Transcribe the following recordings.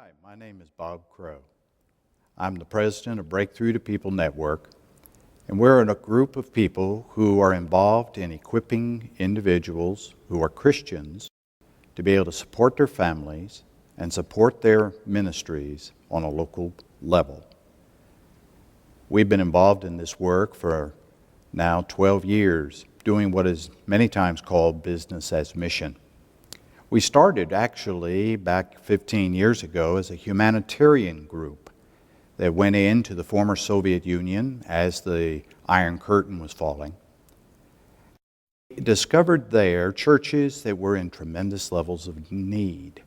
Hi, my name is Bob Crowe. I'm the president of BreakThrough to People Network, and we're a group of people who are involved in equipping individuals who are Christians to be able to support their families and support their ministries on a local level. We've been involved in this work for now 12 years, doing what is many times called business as mission. We started actually back 15 years ago as a humanitarian group that went into the former Soviet Union as the Iron Curtain was falling. We discovered there churches that were in tremendous levels of need.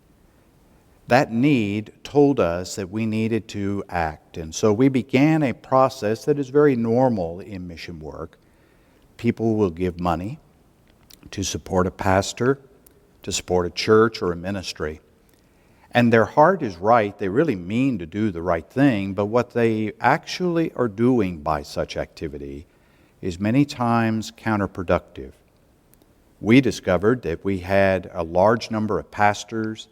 That need told us that we needed to act, and so we began a process that is very normal in mission work. People will give money to support a pastor, to support a church or a ministry. And their heart is right. They really mean to do the right thing, but what they actually are doing by such activity is many times counterproductive. We discovered that we had a large number of pastors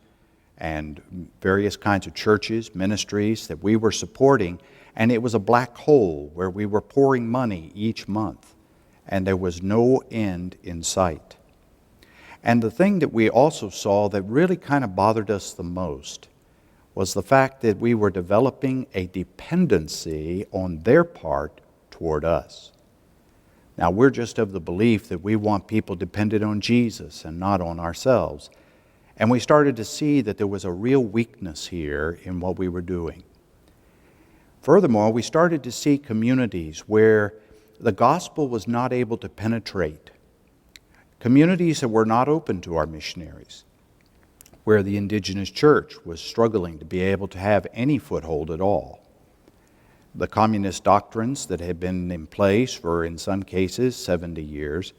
and various kinds of churches, ministries that we were supporting, and it was a black hole where we were pouring money each month, and there was no end in sight. And the thing that we also saw that really kind of bothered us the most was the fact that we were developing a dependency on their part toward us. Now, we're just of the belief that we want people dependent on Jesus and not on ourselves. And we started to see that there was a real weakness here in what we were doing. Furthermore, we started to see communities where the gospel was not able to penetrate. Communities that were not open to our missionaries, where the indigenous church was struggling to be able to have any foothold at all. The communist doctrines that had been in place for, in some cases, 70 years,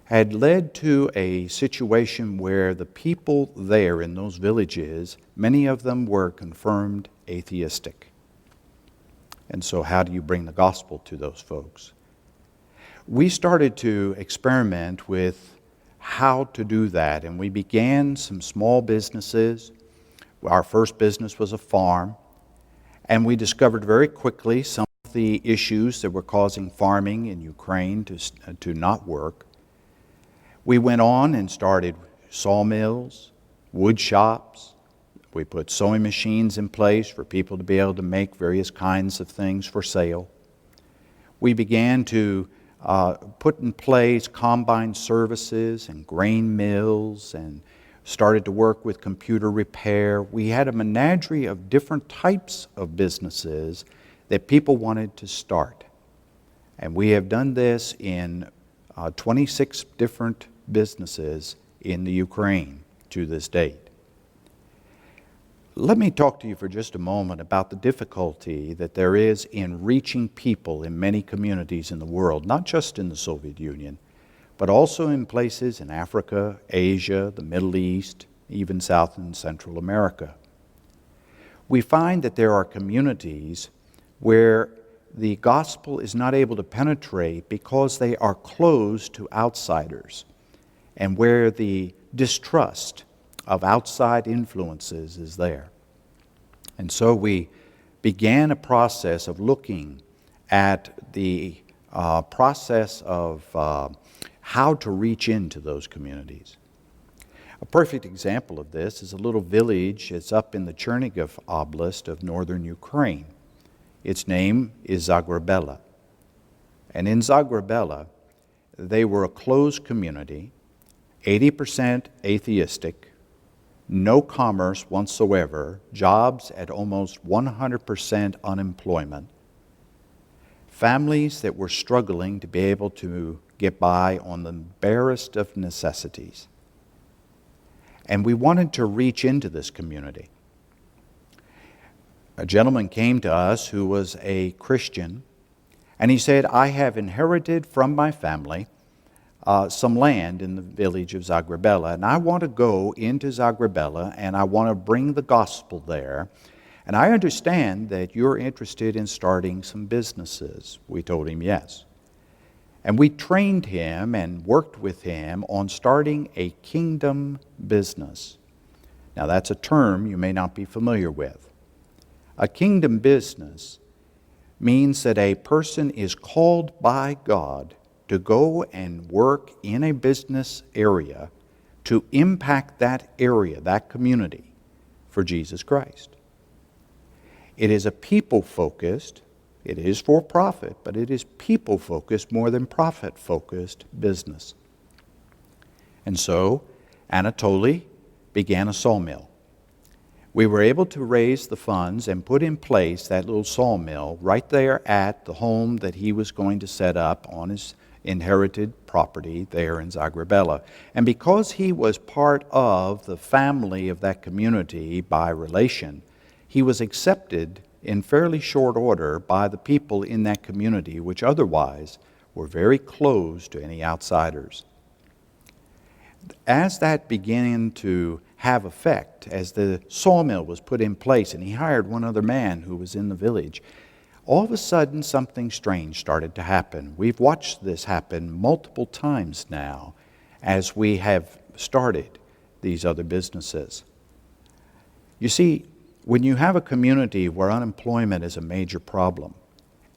had led to a situation where the people there in those villages, many of them were confirmed atheistic. And so how do you bring the gospel to those folks? We started to experiment with how to do that, and we began some small businesses. Our first business was a farm, and we discovered very quickly some of the issues that were causing farming in Ukraine to not work. We went on and started sawmills, wood shops. We put sewing machines in place for people to be able to make various kinds of things for sale. We began to put in place combine services and grain mills and started to work with computer repair. We had a menagerie of different types of businesses that people wanted to start. And we have done this in 26 different businesses in the Ukraine to this date. Let me talk to you for just a moment about the difficulty that there is in reaching people in many communities in the world, not just in the Soviet Union, but also in places in Africa, Asia, the Middle East, even South and Central America. We find that there are communities where the gospel is not able to penetrate because they are closed to outsiders, and where the distrust of outside influences is there. And so we began a process of looking at the process of how to reach into those communities. A perfect example of this is a little village. It's up in the Chernihiv Oblast of northern Ukraine. Its name is Zagrebela. And in Zagrebela, they were a closed community, 80% atheistic, no commerce whatsoever, jobs at almost 100% unemployment, families that were struggling to be able to get by on the barest of necessities. And we wanted to reach into this community. A gentleman came to us who was a Christian, and he said, I have inherited from my family some land in the village of Zagrebela, and I want to go into Zagrebela, and I want to bring the gospel there. And I understand that you're interested in starting some businesses. We told him yes. And we trained him and worked with him on starting a kingdom business Now that's a term you may not be familiar with. A kingdom business means that a person is called by God to go and work in a business area to impact that area, that community, for Jesus Christ. It is a people-focused, it is for profit, but it is people-focused more than profit-focused business. And so, Anatoly began a sawmill. We were able to raise the funds and put in place that little sawmill right there at the home that he was going to set up on his inherited property there in Zagrebella. And because he was part of the family of that community by relation, he was accepted in fairly short order by the people in that community, which otherwise were very closed to any outsiders. As that began to have effect, as the sawmill was put in place and he hired one other man who was in the village, all of a sudden something strange started to happen. We've watched this happen multiple times now as we have started these other businesses. You see, when you have a community where unemployment is a major problem,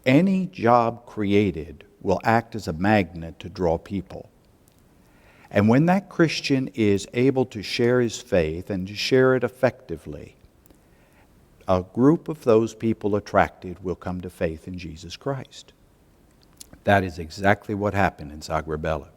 any job created will act as a magnet to draw people. And when that Christian is able to share his faith and to share it effectively, a group of those people attracted will come to faith in Jesus Christ. That is exactly what happened in Zagrebella.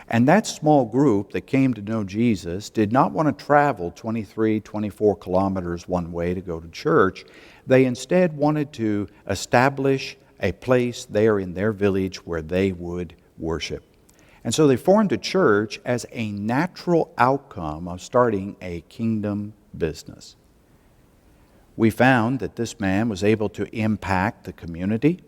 And that small group that came to know Jesus did not want to travel 23, 24 kilometers one way to go to church. They instead wanted to establish a place there in their village where they would worship. And so they formed a church as a natural outcome of starting a kingdom business. We found that this man was able to impact the community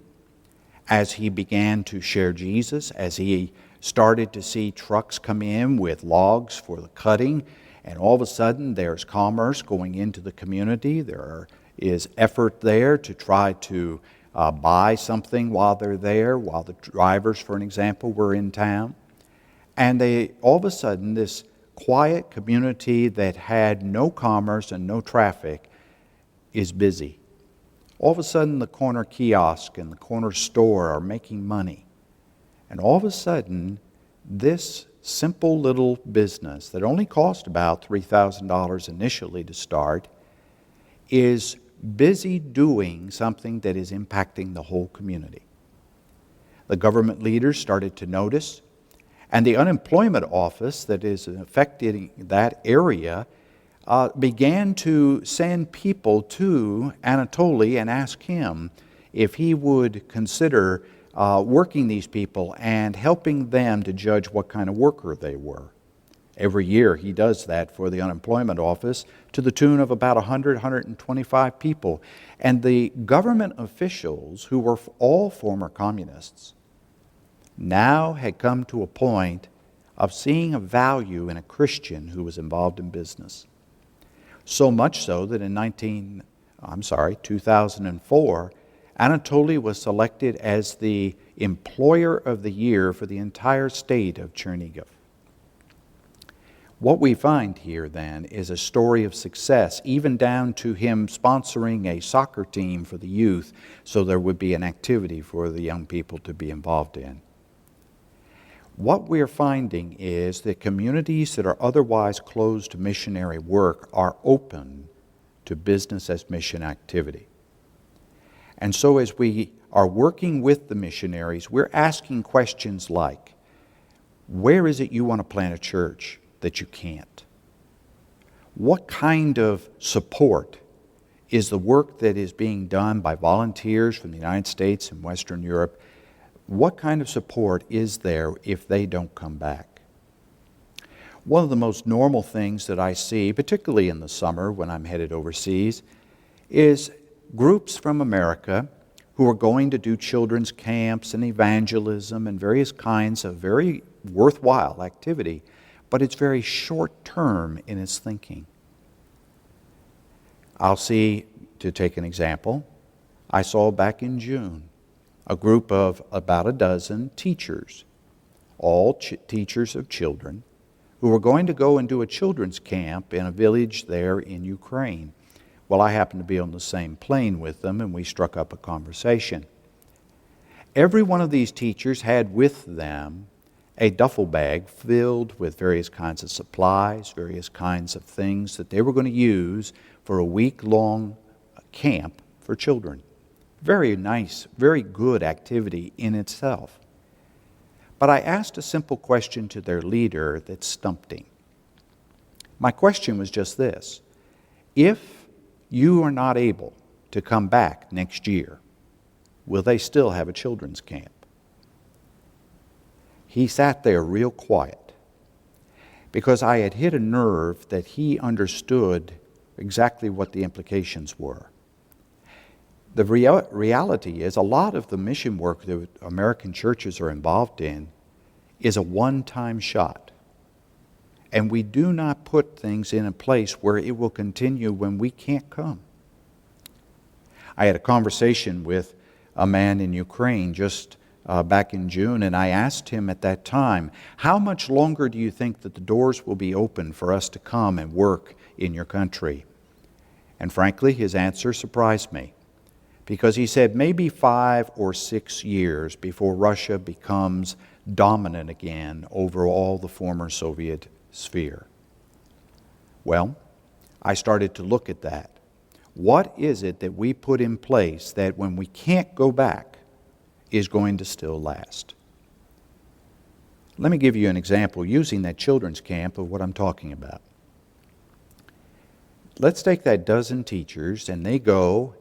as he began to share Jesus, as he started to see trucks come in with logs for the cutting, and all of a sudden there's commerce going into the community. There is effort there to try to buy something while they're there, while the drivers, for an example, were in town. And all of a sudden, this quiet community that had no commerce and no traffic is busy. All of a sudden, the corner kiosk and the corner store are making money. And all of a sudden, this simple little business that only cost about $3,000 initially to start is busy doing something that is impacting the whole community. The government leaders started to notice, and the unemployment office that is affecting that area began to send people to Anatoly and ask him if he would consider working these people and helping them to judge what kind of worker they were. Every year he does that for the unemployment office to the tune of about 100, 125 people. And the government officials, who were all former communists, now had come to a point of seeing a value in a Christian who was involved in business. So much so that in 2004, Anatoly was selected as the Employer of the Year for the entire state of Chernihiv. What we find here then is a story of success, even down to him sponsoring a soccer team for the youth so there would be an activity for the young people to be involved in. What we're finding is that communities that are otherwise closed to missionary work are open to business as mission activity. And so as we are working with the missionaries, we're asking questions like, where is it you want to plant a church that you can't? What kind of support is the work that is being done by volunteers from the United States and Western Europe? What kind of support is there if they don't come back? One of the most normal things that I see, particularly in the summer when I'm headed overseas, is groups from America who are going to do children's camps and evangelism and various kinds of very worthwhile activity, but it's very short-term in its thinking. I'll see, to take an example, I saw back in June a group of about a dozen teachers, all teachers of children, who were going to go and do a children's camp in a village there in Ukraine. Well, I happened to be on the same plane with them, and we struck up a conversation. Every one of these teachers had with them a duffel bag filled with various kinds of supplies, various kinds of things that they were going to use for a week-long camp for children. Very nice, very good activity in itself. But I asked a simple question to their leader that stumped him. My question was just this: if you are not able to come back next year, will they still have a children's camp? He sat there real quiet because I had hit a nerve that he understood exactly what the implications were. The reality is a lot of the mission work that American churches are involved in is a one-time shot. And we do not put things in a place where it will continue when we can't come. I had a conversation with a man in Ukraine just back in June, and I asked him at that time, how much longer do you think that the doors will be open for us to come and work in your country? And frankly, his answer surprised me, because he said maybe 5 or 6 years before Russia becomes dominant again over all the former Soviet sphere. Well, I started to look at that. What is it that we put in place that when we can't go back is going to still last? Let me give you an example using that children's camp of what I'm talking about. Let's take that dozen teachers, and they go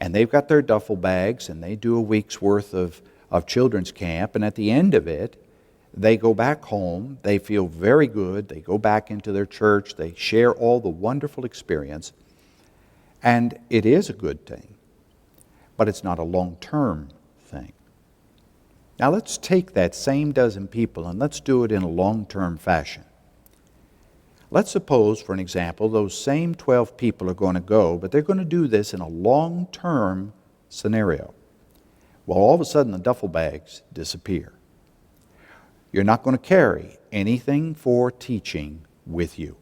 and they've got their duffel bags and they do a week's worth of children's camp, and at the end of it they go back home, they feel very good, they go back into their church, they share all the wonderful experience, and it is a good thing, but it's not a long-term thing. Now let's take that same dozen people and let's do it in a long-term fashion. Let's suppose, for an example, those same 12 people are going to go, but they're going to do this in a long-term scenario. Well, all of a sudden the duffel bags disappear. You're not going to carry anything for teaching with you.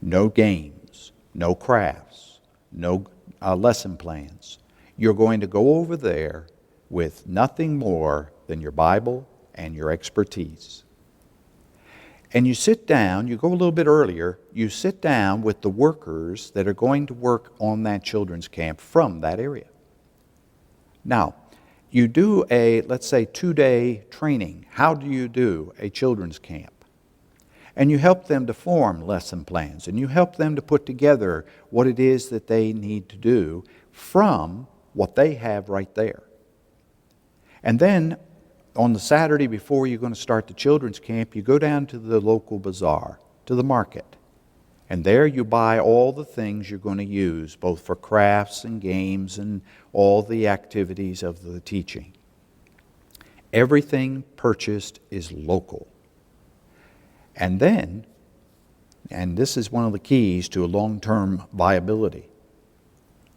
No games, no crafts, no lesson plans. You're going to go over there with nothing more than your Bible and your expertise. And you sit down, you go a little bit earlier, you sit down with the workers that are going to work on that children's camp from that area. Now, you do a, let's say, 2-day training. How do you do a children's camp? And you help them to form lesson plans, and you help them to put together what it is that they need to do from what they have right there. And then on the Saturday before you're going to start the children's camp, you go down to the local bazaar, to the market. And there you buy all the things you're going to use, both for crafts and games and all the activities of the teaching. Everything purchased is local. And then, and this is one of the keys to a long-term viability,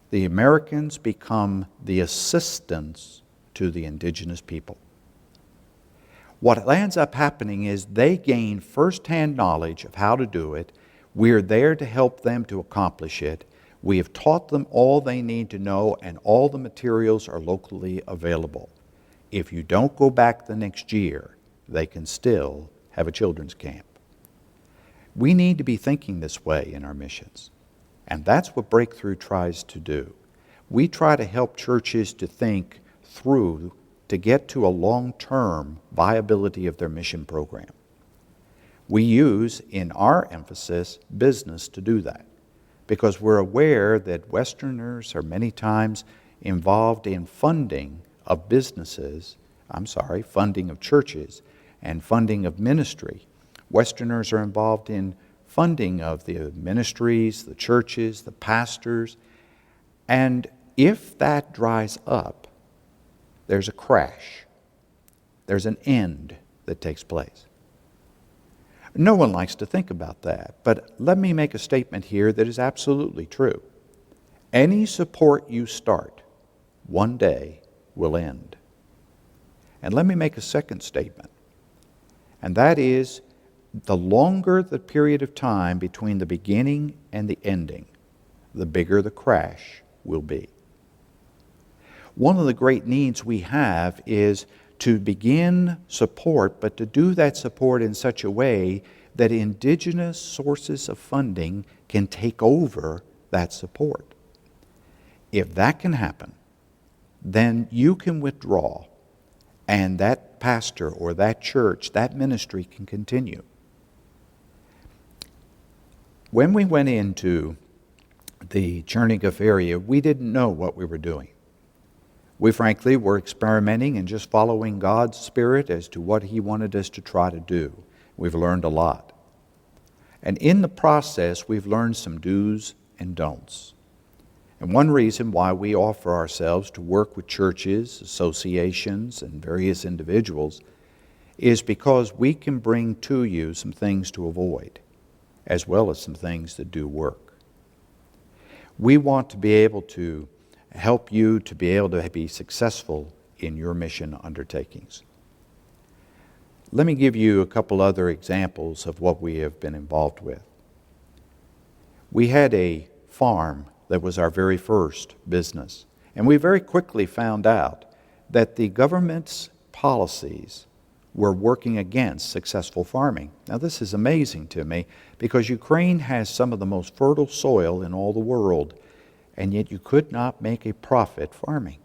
the Americans become the assistants to the indigenous people. What ends up happening is they gain first-hand knowledge of how to do it. We're there to help them to accomplish it. We have taught them all they need to know, and all the materials are locally available. If you don't go back the next year, they can still have a children's camp. We need to be thinking this way in our missions, and that's what BreakThrough tries to do. We try to help churches to think through to get to a long-term viability of their mission program. We use, in our emphasis, business to do that, because we're aware that Westerners are many times involved in funding of businesses, funding of churches and funding of ministry. Westerners are involved in funding of the ministries, the churches, the pastors, and if that dries up, there's a crash. There's an end that takes place. No one likes to think about that, but let me make a statement here that is absolutely true. Any support you start, one day will end. And let me make a second statement, and that is the longer the period of time between the beginning and the ending, the bigger the crash will be. One of the great needs we have is to begin support, but to do that support in such a way that indigenous sources of funding can take over that support. If that can happen, then you can withdraw, and that pastor or that church, that ministry can continue. When we went into the Chernigoff area, we didn't know what we were doing. We frankly were experimenting and just following God's Spirit as to what He wanted us to try to do. We've learned a lot. And in the process, we've learned some do's and don'ts. And one reason why we offer ourselves to work with churches, associations, and various individuals is because we can bring to you some things to avoid, as well as some things that do work. We want to be able to help you to be able to be successful in your mission undertakings. Let me give you a couple other examples of what we have been involved with. We had a farm that was our very first business, and we very quickly found out that the government's policies were working against successful farming. Now this is amazing to me because Ukraine has some of the most fertile soil in all the world, and yet you could not make a profit farming.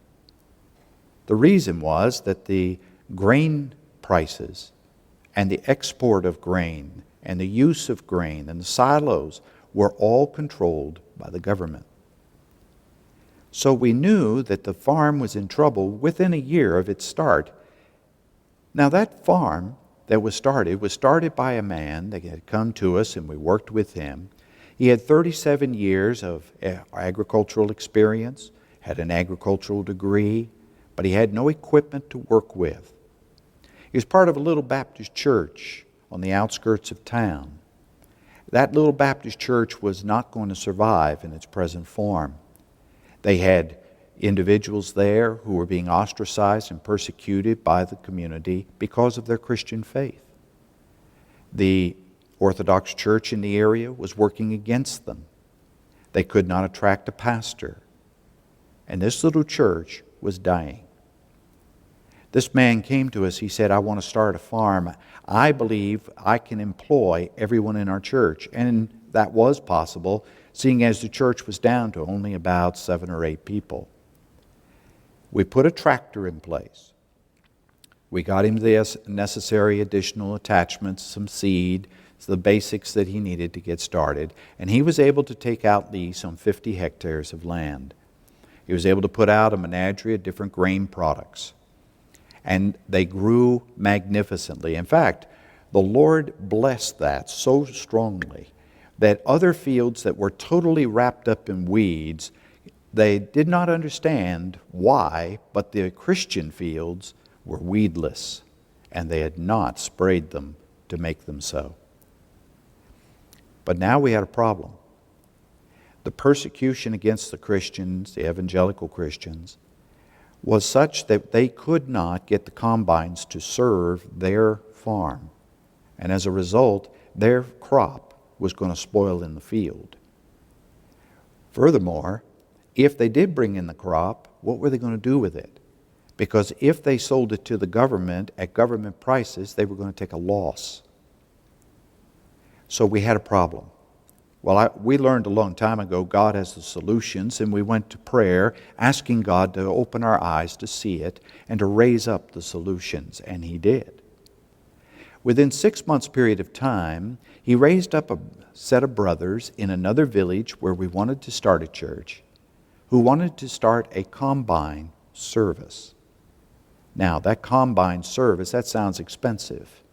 The reason was that the grain prices and the export of grain and the use of grain and the silos were all controlled by the government. So we knew that the farm was in trouble within a year of its start. Now that farm that was started by a man that had come to us, and we worked with him. He had 37 years of agricultural experience, had an agricultural degree, but he had no equipment to work with. He was part of a little Baptist church on the outskirts of town. That little Baptist church was not going to survive in its present form. They had individuals there who were being ostracized and persecuted by the community because of their Christian faith. The Orthodox church in the area was working against them. They could not attract a pastor. And this little church was dying. This man came to us. He said, I want to start a farm. I believe I can employ everyone in our church. And that was possible, seeing as the church was down to only about 7 or 8 people. We put a tractor in place. We got him the necessary additional attachments, some seed, the basics that he needed to get started. And he was able to take out lease on 50 hectares of land. He was able to put out a menagerie of different grain products. And they grew magnificently. In fact, the Lord blessed that so strongly that other fields that were totally wrapped up in weeds, they did not understand why, but the Christian fields were weedless, and they had not sprayed them to make them so. But now we had a problem. The persecution against the Christians, the evangelical Christians, was such that they could not get the combines to serve their farm. And as a result, their crop was going to spoil in the field. Furthermore, if they did bring in the crop, what were they going to do with it? Because if they sold it to the government at government prices, they were going to take a loss. So we had a problem. Well, we learned a long time ago God has the solutions, and we went to prayer asking God to open our eyes to see it and to raise up the solutions, and He did. Within 6 months' period of time, He raised up a set of brothers in another village where we wanted to start a church who wanted to start a combine service. Now, that combine service, that sounds expensive,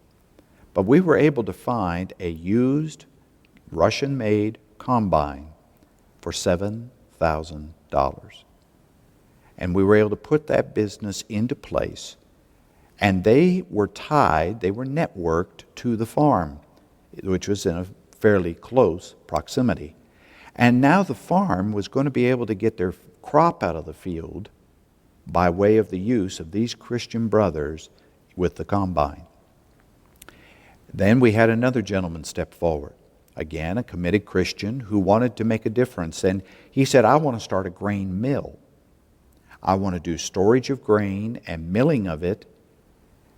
but we were able to find a used Russian-made combine for $7,000. And we were able to put that business into place, and they were tied, they were networked to the farm, which was in a fairly close proximity. And now the farm was going to be able to get their crop out of the field by way of the use of these Christian brothers with the combine. Then we had another gentleman step forward. Again, a committed Christian who wanted to make a difference. And he said, I want to start a grain mill. I want to do storage of grain and milling of it.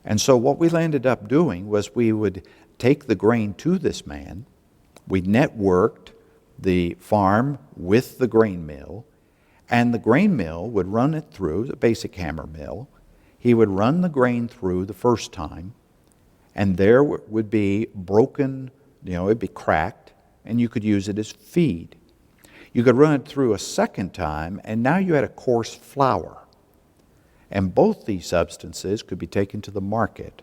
And so what we ended up doing was we would take the grain to this man. We networked the farm with the grain mill, and the grain mill would run it through, the basic hammer mill. He would run the grain through the first time, and there would be broken, it'd be cracked, and you could use it as feed. You could run it through a second time, and now you had a coarse flour. And both these substances could be taken to the market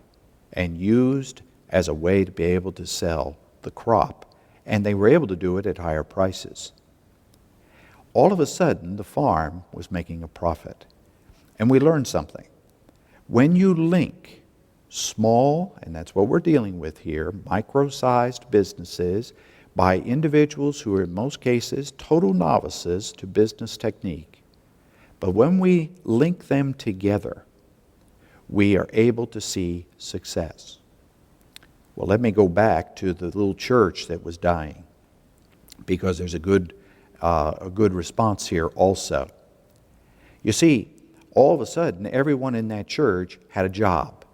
and used as a way to be able to sell the crop. And they were able to do it at higher prices. All of a sudden, the farm was making a profit. And we learned something. When you link small, and that's what we're dealing with here, micro-sized businesses by individuals who are in most cases total novices to business technique, but when we link them together, we are able to see success. Well, let me go back to the little church that was dying, because there's a good response here also. You see, all of a sudden, everyone in that church had a job.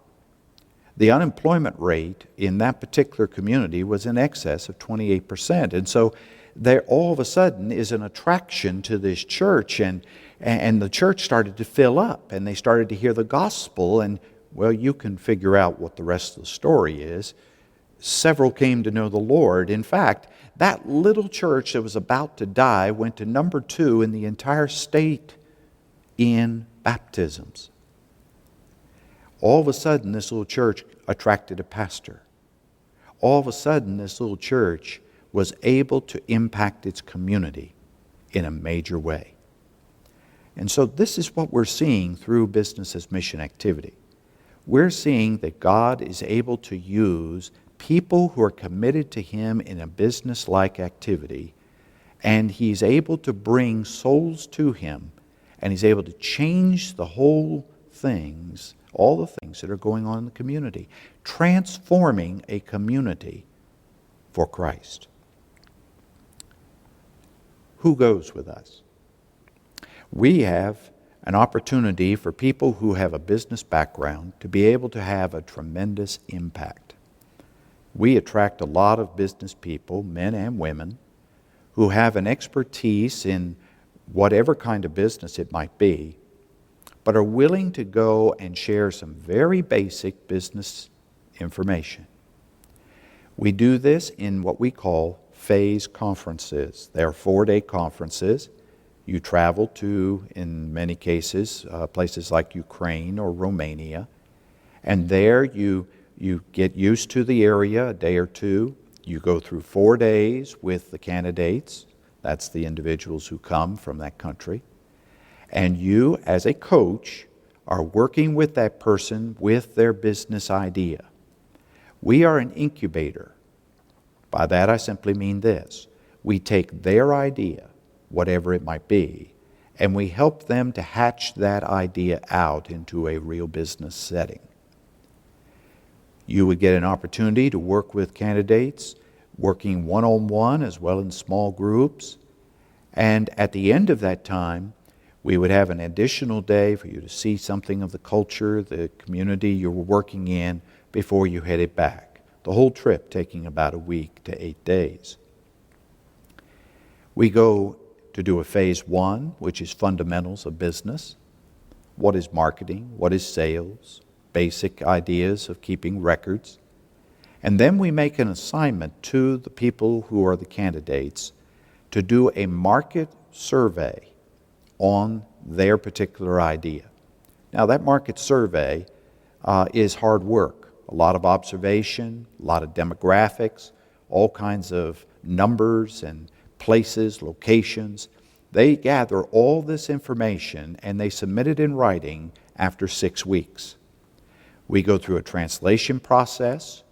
The unemployment rate in that particular community was in excess of 28%. And so there all of a sudden is an attraction to this church, and the church started to fill up, and they started to hear the gospel, and, well, you can figure out what the rest of the story is. Several came to know the Lord. In fact, that little church that was about to die went to number 2 in the entire state in baptisms. All of a sudden, this little church attracted a pastor. All of a sudden, this little church was able to impact its community in a major way. And so this is what we're seeing through business as mission activity. We're seeing that God is able to use people who are committed to Him in a business-like activity, and He's able to bring souls to Him, and He's able to change the whole things, all the things that are going on in the community, transforming a community for Christ. Who goes with us? We have an opportunity for people who have a business background to be able to have a tremendous impact. We attract a lot of business people, men and women, who have an expertise in whatever kind of business it might be, but are willing to go and share some very basic business information. We do this in what we call phase conferences. They are 4-day conferences. You travel to, in many cases, places like Ukraine or Romania, and there you get used to the area a day or two. You go through 4 days with the candidates. That's the individuals who come from that country. And you, as a coach, are working with that person with their business idea. We are an incubator. By that I simply mean this. We take their idea, whatever it might be, and we help them to hatch that idea out into a real business setting. You would get an opportunity to work with candidates, working one-on-one as well in small groups. And at the end of that time, we would have an additional day for you to see something of the culture, the community you were working in before you headed back. The whole trip taking about a week to 8 days. We go to do a phase 1, which is fundamentals of business. What is marketing? What is sales? Basic ideas of keeping records. And then we make an assignment to the people who are the candidates to do a market survey on their particular idea. Now, that market survey is hard work. A lot of observation, a lot of demographics, all kinds of numbers and places, locations. They gather all this information and they submit it in writing after 6 weeks. We go through a translation process,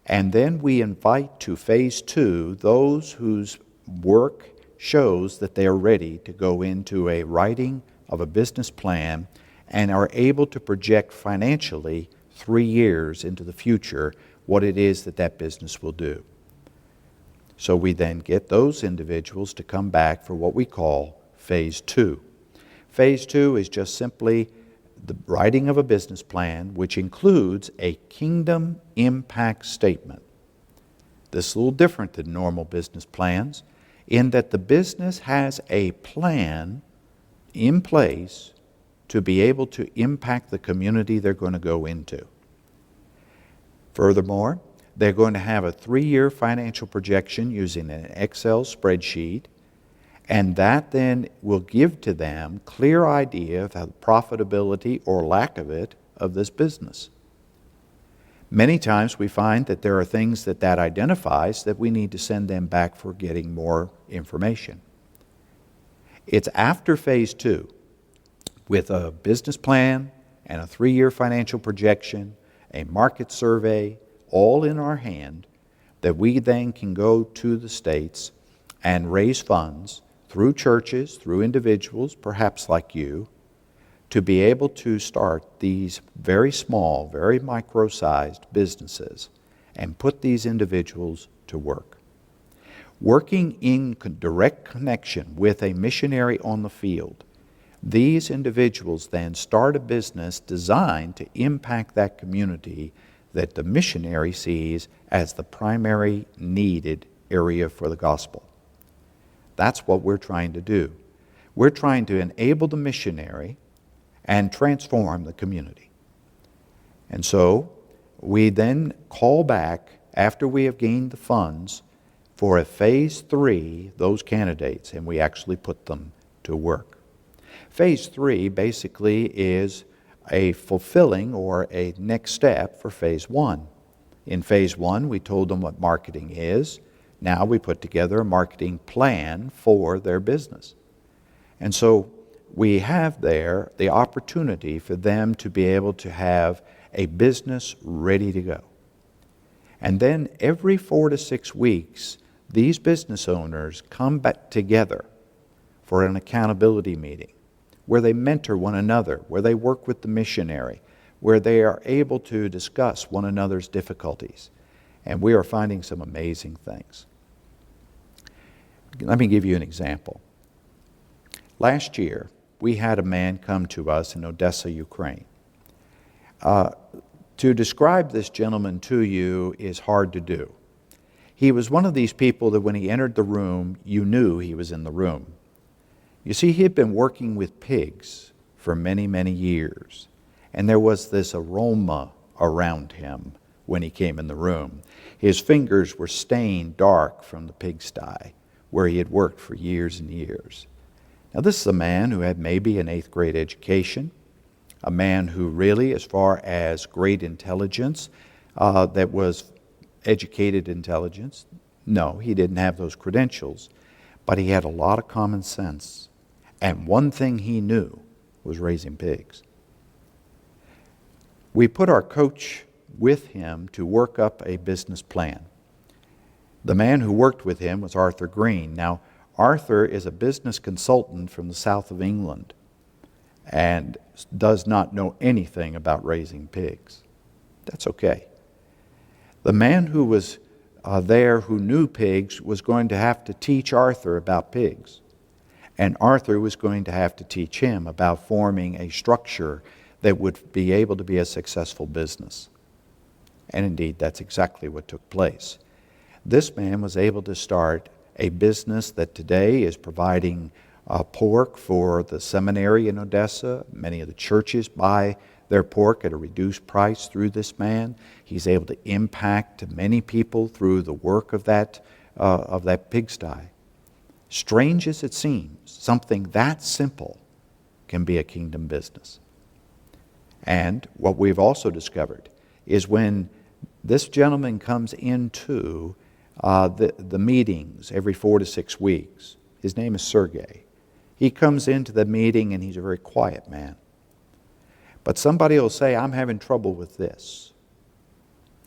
and then we invite to phase 2 those whose work shows that they are ready to go into a writing of a business plan and are able to project financially 3 years into the future what it is that that business will do. So we then get those individuals to come back for what we call phase 2. Phase 2 is just simply the writing of a business plan, which includes a kingdom impact statement. This is a little different than normal business plans in that the business has a plan in place to be able to impact the community they're going to go into. Furthermore, they're going to have a 3-year financial projection using an Excel spreadsheet, and that then will give to them clear idea of the profitability or lack of it of this business. Many times we find that there are things that identifies that we need to send them back for getting more information. It's after phase 2, with a business plan and a 3-year financial projection, a market survey, all in our hand, that we then can go to the states and raise funds through churches, through individuals, perhaps like you, to be able to start these very small, very micro-sized businesses and put these individuals to work. Working in direct connection with a missionary on the field, these individuals then start a business designed to impact that community that the missionary sees as the primary needed area for the gospel. That's what we're trying to do. We're trying to enable the missionary and transform the community. And so we then call back, after we have gained the funds, for a phase 3, those candidates, and we actually put them to work. Phase 3 basically is a fulfilling or a next step for phase 1. In phase 1, we told them what marketing is. Now we put together a marketing plan for their business. And so we have there the opportunity for them to be able to have a business ready to go. And then every 4 to 6 weeks, these business owners come back together for an accountability meeting where they mentor one another, where they work with the missionary, where they are able to discuss one another's difficulties. And we are finding some amazing things. Let me give you an example. Last year, we had a man come to us in Odessa, Ukraine. To describe this gentleman to you is hard to do. He was one of these people that when he entered the room, you knew he was in the room. You see, he had been working with pigs for many, many years, and there was this aroma around him when he came in the room. His fingers were stained dark from the pigsty, where he had worked for years and years. Now, this is a man who had maybe an 8th grade education, a man who really, as far as great intelligence, that was educated intelligence, no, he didn't have those credentials, but he had a lot of common sense. And one thing he knew was raising pigs. We put our coach with him to work up a business plan. The man who worked with him was Arthur Green. Now, Arthur is a business consultant from the south of England and does not know anything about raising pigs. That's okay. The man who was there who knew pigs was going to have to teach Arthur about pigs. And Arthur was going to have to teach him about forming a structure that would be able to be a successful business. And indeed, that's exactly what took place. This man was able to start a business that today is providing pork for the seminary in Odessa. Many of the churches buy their pork at a reduced price through this man. He's able to impact many people through the work of that pigsty. Strange as it seems, something that simple can be a kingdom business. And what we've also discovered is when this gentleman comes into the meetings every 4 to 6 weeks, his name is Sergey. He comes into the meeting and he's a very quiet man. But somebody will say, I'm having trouble with this.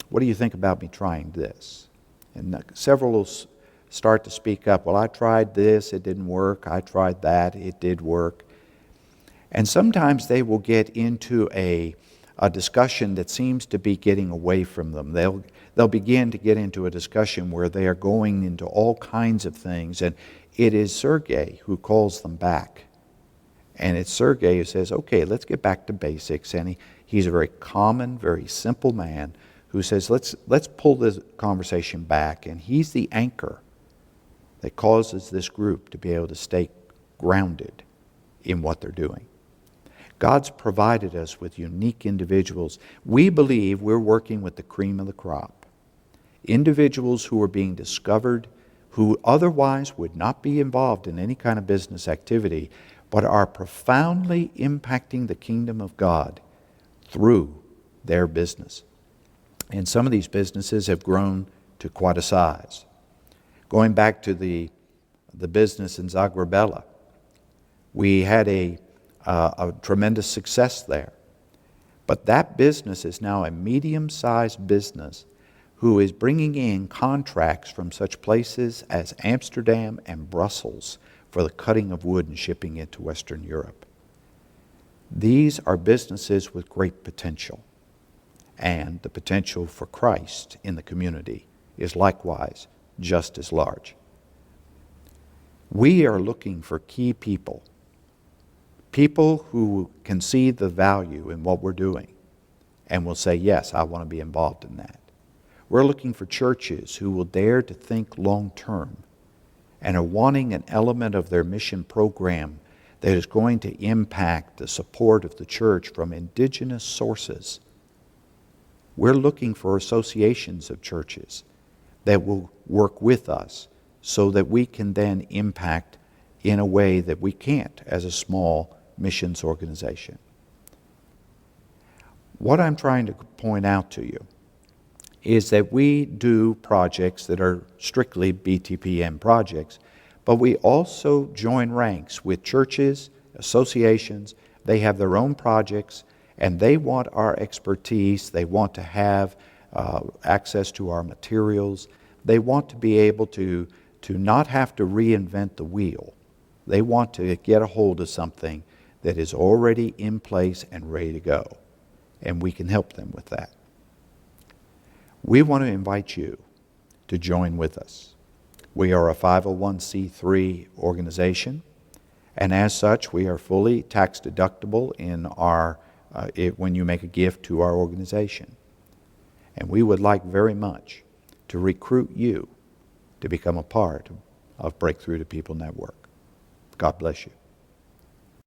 What do you think about me trying this? And several will start to speak up. Well, I tried this, it didn't work. I tried that, it did work. And sometimes they will get into a a discussion that seems to be getting away from them. They'll begin to get into a discussion where they are going into all kinds of things, and it is Sergey who calls them back. And it's Sergey who says, okay, let's get back to basics. And he's a very common, very simple man who says, let's pull this conversation back. And he's the anchor that causes this group to be able to stay grounded in what they're doing. God's provided us with unique individuals. We believe we're working with the cream of the crop. Individuals who are being discovered, who otherwise would not be involved in any kind of business activity, but are profoundly impacting the kingdom of God through their business. And some of these businesses have grown to quite a size. Going back to the business in Zagrabella, we had a tremendous success there. But that business is now a medium-sized business who is bringing in contracts from such places as Amsterdam and Brussels for the cutting of wood and shipping it to Western Europe. These are businesses with great potential, and the potential for Christ in the community is likewise just as large. We are looking for key people who can see the value in what we're doing and will say, yes, I want to be involved in that. We're looking for churches who will dare to think long term and are wanting an element of their mission program that is going to impact the support of the church from indigenous sources. We're looking for associations of churches that will work with us so that we can then impact in a way that we can't as a small missions organization. What I'm trying to point out to you is that we do projects that are strictly BTPN projects, but we also join ranks with churches, associations. They have their own projects, and they want our expertise. They want to have access to our materials. They want to be able to not have to reinvent the wheel. They want to get a hold of something that is already in place and ready to go, and we can help them with that. We want to invite you to join with us. We are a 501c3 organization, and as such, we are fully tax deductible in when you make a gift to our organization. And we would like very much to recruit you to become a part of BreakThrough to People Network. God bless you.